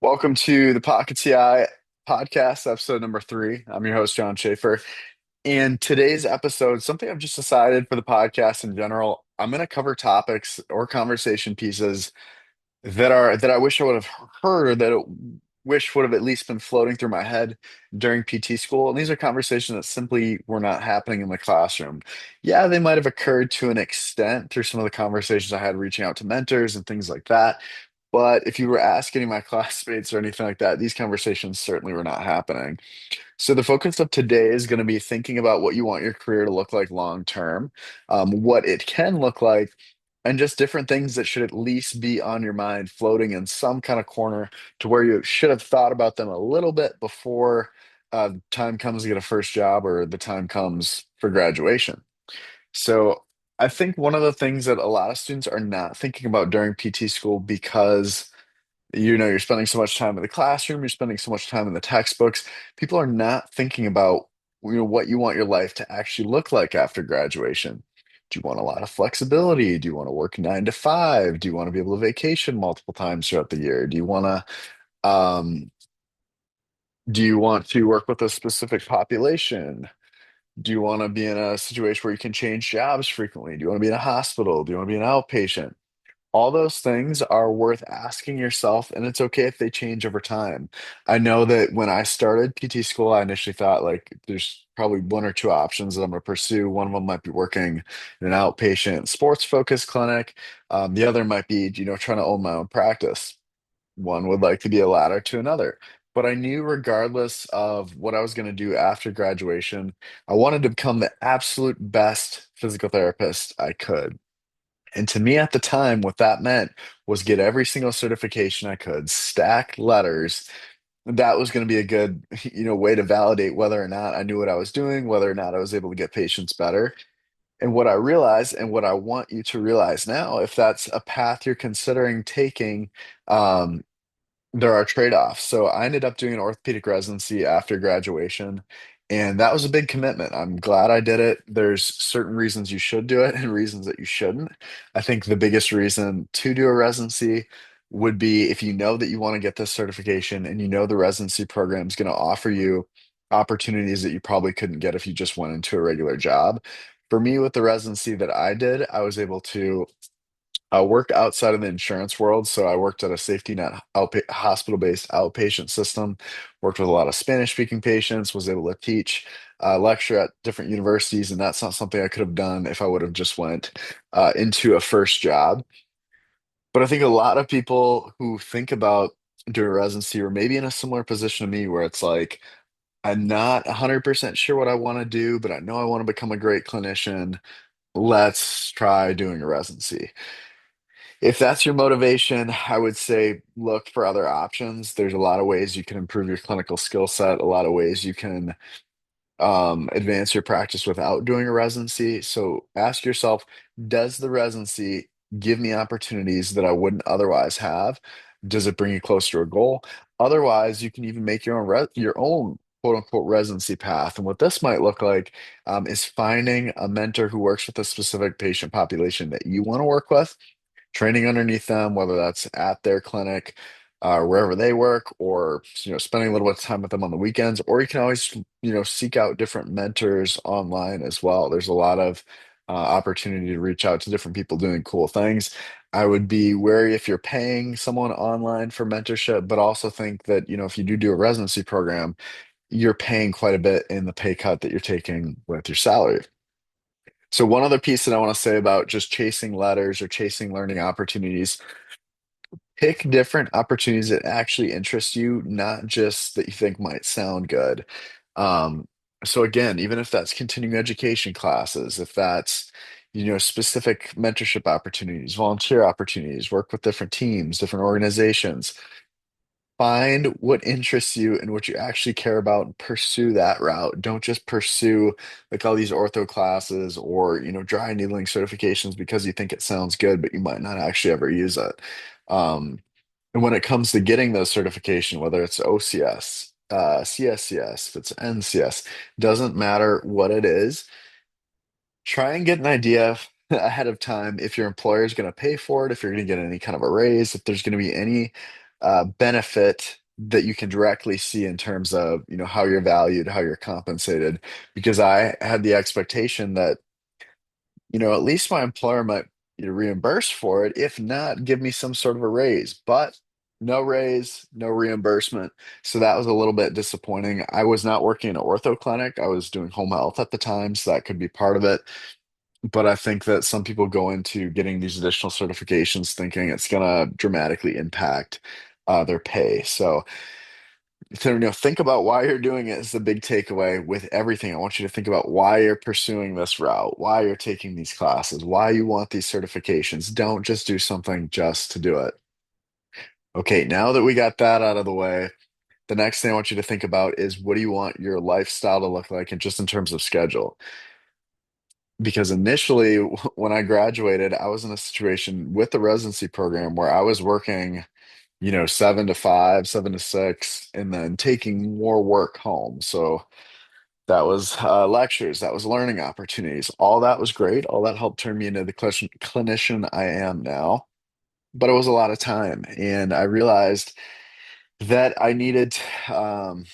Welcome to the Pocket TI podcast, episode number three. I'm your host, John Schaefer. And today's episode, something I've just decided for the podcast in general, I'm going to cover topics or conversation pieces that I wish I would have heard or that I wish would have at least been floating through my head during PT school. And these are conversations that simply were not happening in the classroom. Yeah, they might have occurred to an extent through some of the conversations I had reaching out to mentors and things like that. But if you were asking my classmates or anything like that, these conversations certainly were not happening. So the focus of today is going to be thinking about what you want your career to look like long term, what it can look like, and just different things that should at least be on your mind, floating in some kind of corner to where you should have thought about them a little bit before time comes to get a first job or the time comes for graduation. So I think one of the things that a lot of students are not thinking about during PT school because you're spending so much time in the classroom, you're spending so much time in the textbooks. People are not thinking about what you want your life to actually look like after graduation. Do you want a lot of flexibility? Do you want to work 9 to 5? Do you want to be able to vacation multiple times throughout the year? Um do you want to work with a specific population? Do you want to be in a situation where you can change jobs frequently? Do you want to be in a hospital? Do you want to be an outpatient? All those things are worth asking yourself, and it's okay if they change over time. I know that when I started PT school, I initially thought like there's probably one or two options that I'm going to pursue. One of them might be working in an outpatient sports focused clinic. The other might be, trying to own my own practice. One would like to be a ladder to another. But I knew regardless of what I was going to do after graduation, I wanted to become the absolute best physical therapist I could. And to me at the time, what that meant was get every single certification I could, stack letters. That was going to be a good, way to validate whether or not I knew what I was doing, whether or not I was able to get patients better. And what I realized, and what I want you to realize now, if that's a path you're considering taking, um, there are trade-offs. So I ended up doing an orthopedic residency after graduation, and that was a big commitment. I'm glad I did it. There's certain reasons you should do it and reasons that you shouldn't. I think the biggest reason to do a residency would be if you know that you want to get this certification and you know the residency program is going to offer you opportunities that you probably couldn't get if you just went into a regular job. For me, with the residency that I did, I was able to work outside of the insurance world. So I worked at a safety net hospital-based outpatient system, worked with a lot of Spanish-speaking patients, was able to teach, lecture at different universities, and that's not something I could have done if I would have just went into a first job. But I think a lot of people who think about doing residency are maybe in a similar position to me where it's like, I'm not 100% sure what I want to do, but I know I want to become a great clinician. Let's try doing a residency. If that's your motivation, I would say look for other options. There's a lot of ways you can improve your clinical skill set, a lot of ways you can advance your practice without doing a residency. So ask yourself, does the residency give me opportunities that I wouldn't otherwise have? Does it bring you closer to a goal? Otherwise, you can even make your own quote unquote residency path. And what this might look like is finding a mentor who works with a specific patient population that you want to work with, training underneath them, whether that's at their clinic, wherever they work, or spending a little bit of time with them on the weekends. Or you can always seek out different mentors online as well. There's a lot of opportunity to reach out to different people doing cool things. I would be wary if you're paying someone online for mentorship, but also think that if you do a residency program, you're paying quite a bit in the pay cut that you're taking with your salary. So one other piece that I want to say about just chasing letters or chasing learning opportunities, pick different opportunities that actually interest you, not just that you think might sound good. Um, so again, even if that's continuing education classes, if that's specific mentorship opportunities, volunteer opportunities, work with different teams, different organizations, find what interests you and what you actually care about and pursue that route. Don't just pursue like all these ortho classes or, dry needling certifications because you think it sounds good, but you might not actually ever use it. Um, and when it comes to getting those certification, whether it's OCS, CSCS, if it's NCS, doesn't matter what it is, try and get an idea ahead of time if your employer is going to pay for it, if you're going to get any kind of a raise, if there's going to be any. benefit that you can directly see in terms of, how you're valued, how you're compensated. Because I had the expectation that, at least my employer might, reimburse for it. If not, give me some sort of a raise. But no raise, no reimbursement. So that was a little bit disappointing. I was not working in an ortho clinic. I was doing home health at the time, so that could be part of it. But I think that some people go into getting these additional certifications thinking it's going to dramatically impact their pay. So, think about why you're doing it is the big takeaway with everything. I want you to think about why you're pursuing this route, why you're taking these classes, why you want these certifications. Don't just do something just to do it. Okay, now that we got that out of the way, the next thing I want you to think about is what do you want your lifestyle to look like, and just in terms of schedule. Because initially, when I graduated, I was in a situation with the residency program where I was working, 7 to 5, 7 to 6, and then taking more work home. So that was lectures, that was learning opportunities. All that was great. All that helped turn me into the clinician I am now. But it was a lot of time. And I realized that I needed, um,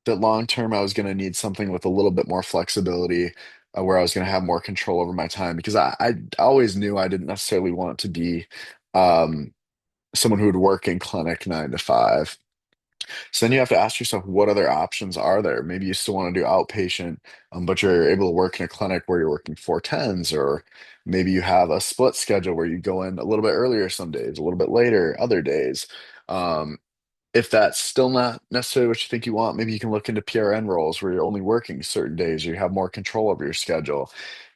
that long term, I was going to need something with a little bit more flexibility, where I was going to have more control over my time because I always knew I didn't necessarily want to be um, someone who would work in clinic 9 to 5. So then you have to ask yourself, what other options are there? Maybe you still want to do outpatient, but you're able to work in a clinic where you're working 4 10s, or maybe you have a split schedule where you go in a little bit earlier some days, a little bit later other days. Um, if that's still not necessarily what you think you want, maybe you can look into PRN roles where you're only working certain days, or you have more control over your schedule.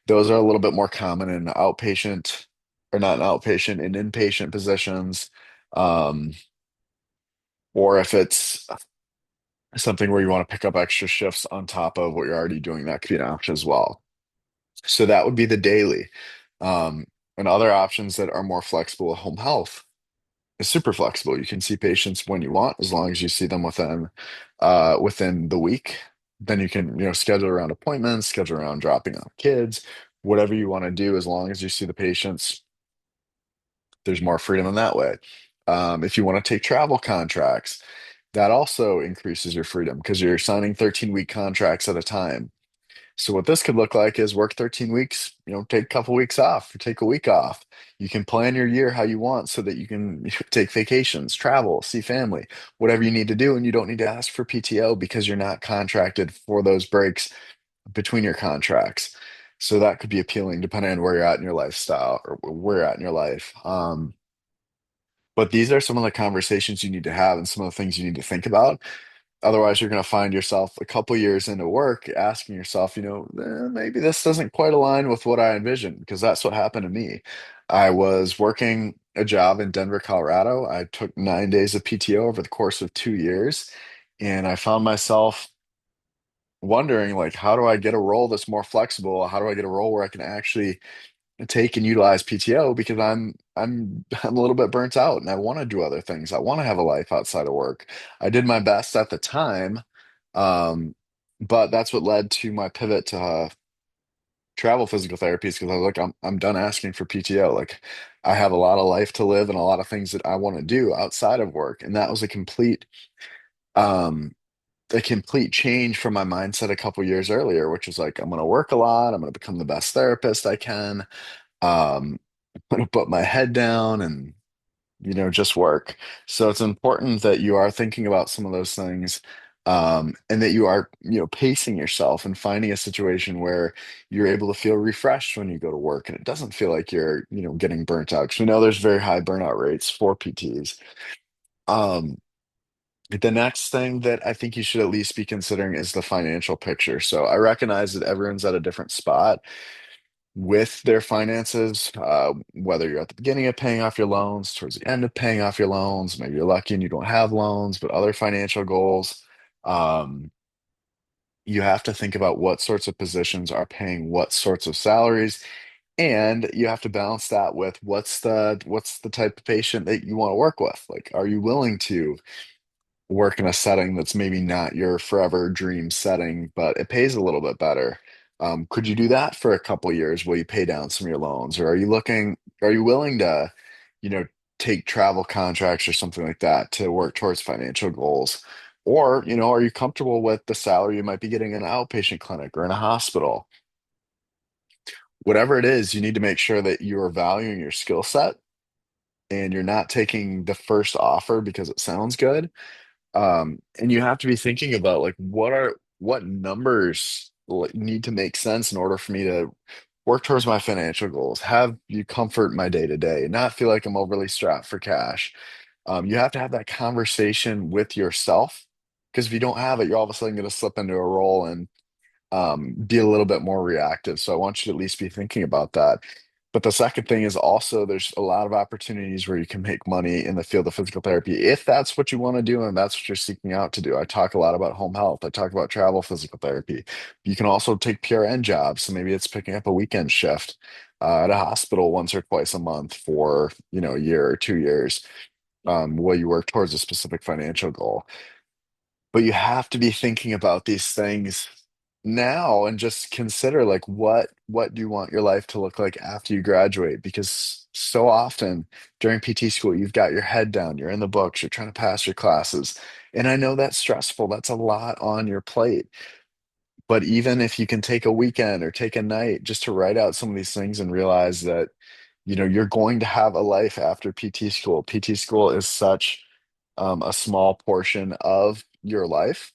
Those are a little bit more common in outpatient, or not in outpatient, in inpatient positions. Um, or if it's something where you want to pick up extra shifts on top of what you're already doing, that could be an option as well. So that would be the daily. Um, and other options that are more flexible, home health is super flexible. You can see patients when you want, as long as you see them within the week. Then you can, schedule around appointments, schedule around dropping off kids, whatever you want to do, as long as you see the patients, there's more freedom in that way. If you want to take travel contracts, that also increases your freedom because you're signing 13-week contracts at a time. So what this could look like is work 13 weeks, take a couple weeks off, or take a week off. You can plan your year how you want so that you can take vacations, travel, see family, whatever you need to do, and you don't need to ask for PTO because you're not contracted for those breaks between your contracts. So that could be appealing depending on where you're at in your lifestyle, or where you're at in your life. But these are some of the conversations you need to have and some of the things you need to think about. Otherwise, you're going to find yourself a couple years into work asking yourself, maybe this doesn't quite align with what I envisioned, because that's what happened to me. I was working a job in Denver, Colorado. I took 9 days of PTO over the course of 2 years, and I found myself wondering, like, how do I get a role that's more flexible? How do I get a role where I can actually take and utilize PTO, because I'm a little bit burnt out and I want to do other things. I want to have a life outside of work. I did my best at the time, um, but that's what led to my pivot to travel physical therapies, because I was like, I'm done asking for PTO. Like, I have a lot of life to live and a lot of things that I want to do outside of work, and that was um, a complete change from my mindset a couple years earlier, which was like, I'm going to work a lot. I'm going to become the best therapist I can. I'm gonna put my head down and just work. So it's important that you are thinking about some of those things, and that you are pacing yourself and finding a situation where you're able to feel refreshed when you go to work, and it doesn't feel like you're getting burnt out, because we know there's very high burnout rates for PTs. Um, the next thing that I think you should at least be considering is the financial picture. So I recognize that everyone's at a different spot with their finances, whether you're at the beginning of paying off your loans, towards the end of paying off your loans, maybe you're lucky and you don't have loans, but other financial goals. Um, you have to think about what sorts of positions are paying what sorts of salaries, and you have to balance that with what's the type of patient that you want to work with. Like, are you willing to work in a setting that's maybe not your forever dream setting, but it pays a little bit better? Could you do that for a couple years while you pay down some of your loans? Or are you willing to, you know, take travel contracts or something like that to work towards financial goals? Or, are you comfortable with the salary you might be getting in an outpatient clinic or in a hospital? Whatever it is, you need to make sure that you are valuing your skill set and you're not taking the first offer because it sounds good. And you have to be thinking about like what numbers need to make sense in order for me to work towards my financial goals, have you comfort my day to day, not feel like I'm overly strapped for cash. You have to have that conversation with yourself because if you don't have it, you're all of a sudden going to slip into a role and be a little bit more reactive. So I want you to at least be thinking about that. But the second thing is also there's a lot of opportunities where you can make money in the field of physical therapy if that's what you want to do and that's what you're seeking out to do. I talk a lot about home health. I talk about travel physical therapy. You can also take PRN jobs. So maybe it's picking up a weekend shift at a hospital once or twice a month for, a year or 2 years, while you work towards a specific financial goal. But you have to be thinking about these things now and just consider like what do you want your life to look like after you graduate? Because so often during PT school, you've got your head down, you're in the books, you're trying to pass your classes. And I know that's stressful. That's a lot on your plate. But even if you can take a weekend or take a night just to write out some of these things and realize that, you're going to have a life after PT school. PT school is such a small portion of your life.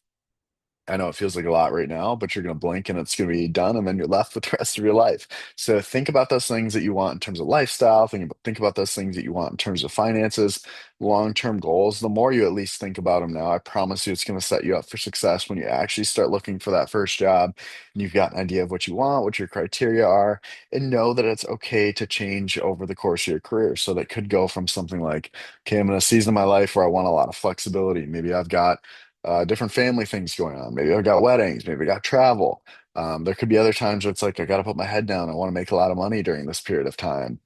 I know it feels like a lot right now, but you're going to blink and it's going to be done, and then you're left with the rest of your life. So think about those things that you want in terms of lifestyle. Think about those things that you want in terms of finances, long-term goals. The more you at least think about them now, I promise you it's going to set you up for success when you actually start looking for that first job and you've got an idea of what you want, what your criteria are, and know that it's okay to change over the course of your career. So that could go from something like, okay, I'm in a season of my life where I want a lot of flexibility. Maybe I've got different family things going on. Maybe I've got weddings, maybe I got travel. There could be other times where it's like, I got to put my head down. I want to make a lot of money during this period of time.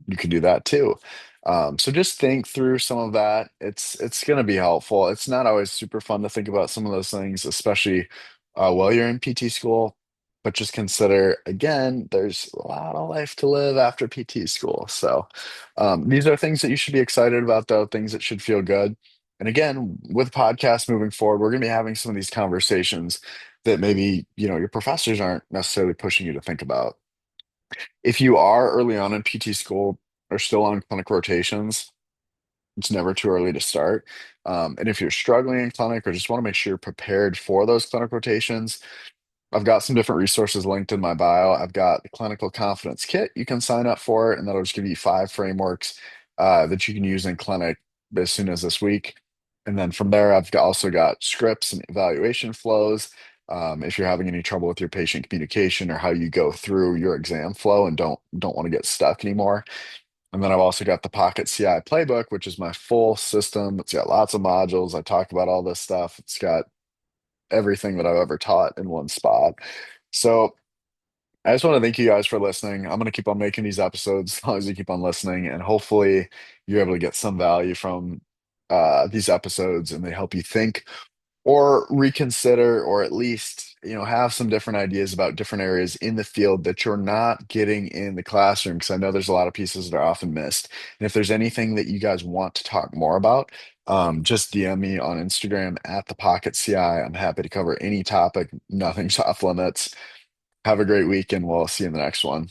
You can do that too. So just think through some of that. It's going to be helpful. It's not always super fun to think about some of those things, especially while you're in PT school. But just consider again, there's a lot of life to live after PT school. So these are things that you should be excited about, though, things that should feel good. And again, with podcasts moving forward, we're going to be having some of these conversations that maybe, your professors aren't necessarily pushing you to think about. If you are early on in PT school or still on clinic rotations, it's never too early to start. And if you're struggling in clinic or just want to make sure you're prepared for those clinic rotations, I've got some different resources linked in my bio. I've got the Clinical Confidence Kit. You can sign up for it, and that'll just give you 5 frameworks that you can use in clinic as soon as this week. And then from there, also got scripts and evaluation flows. If you're having any trouble with your patient communication or how you go through your exam flow and don't want to get stuck anymore. And then I've also got the Pocket CI Playbook, which is my full system. It's got lots of modules. I talk about all this stuff. It's got everything that I've ever taught in one spot. So I just want to thank you guys for listening. I'm going to keep on making these episodes as long as you keep on listening, and hopefully you're able to get some value from these episodes and they help you think or reconsider or at least have some different ideas about different areas in the field that you're not getting in the classroom, because I know there's a lot of pieces that are often missed. And if there's anything that you guys want to talk more about, just DM me on Instagram at the Pocket CI. I'm happy to cover any topic. Nothing's off limits. Have a great week and we'll see you in the next one.